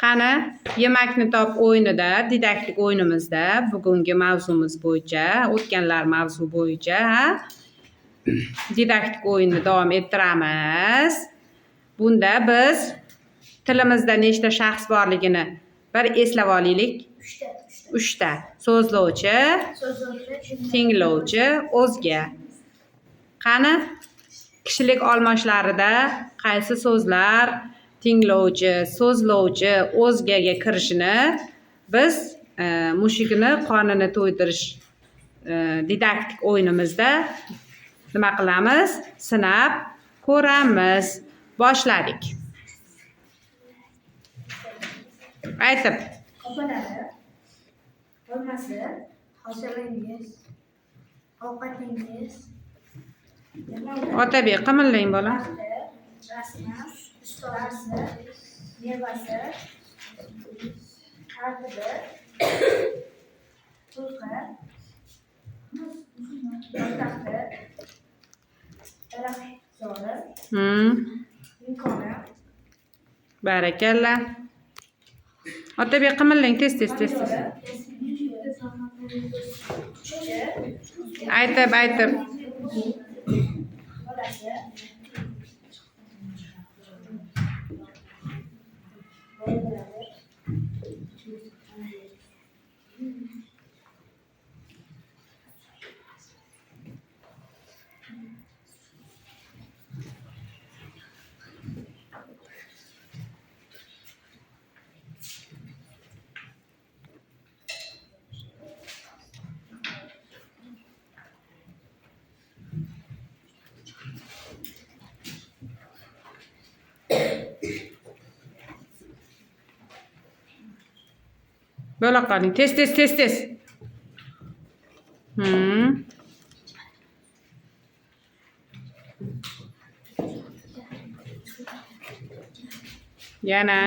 Qani, yemakni top o'yinida, didaktik o'yinimizda bugungi mavzumiz bo'yicha, o'tganlar mavzu bo'yicha didaktik o'yinni davom ettiramiz. Bunda biz tilimizda nechta shaxs borligini bir eslab olaylik. 3 ta. So'zlovchi, tinglovchi, o'zga. Qani, kishilik olmoshlarida qaysi so'zlar tinglovchi, so'zlovchi, o'zgaga kirishini biz mushukni qonini to'ydirish didaktik o'yinimizda nima qilamiz? Sinab ko'ramiz. Boshladik. Aytib. Qopalari, bo'lmasi, hoshilingiz, ovqatingiz, Otabek, qimillang bola. rasmi, ustorasi, mevasi, tartibi, xulqi, poytaxti, daraxtzori, imkoni. Barakalla. Otabek, qimillang tez. Aytib. Bolasi, Bo'la qoling. Tez. Yana.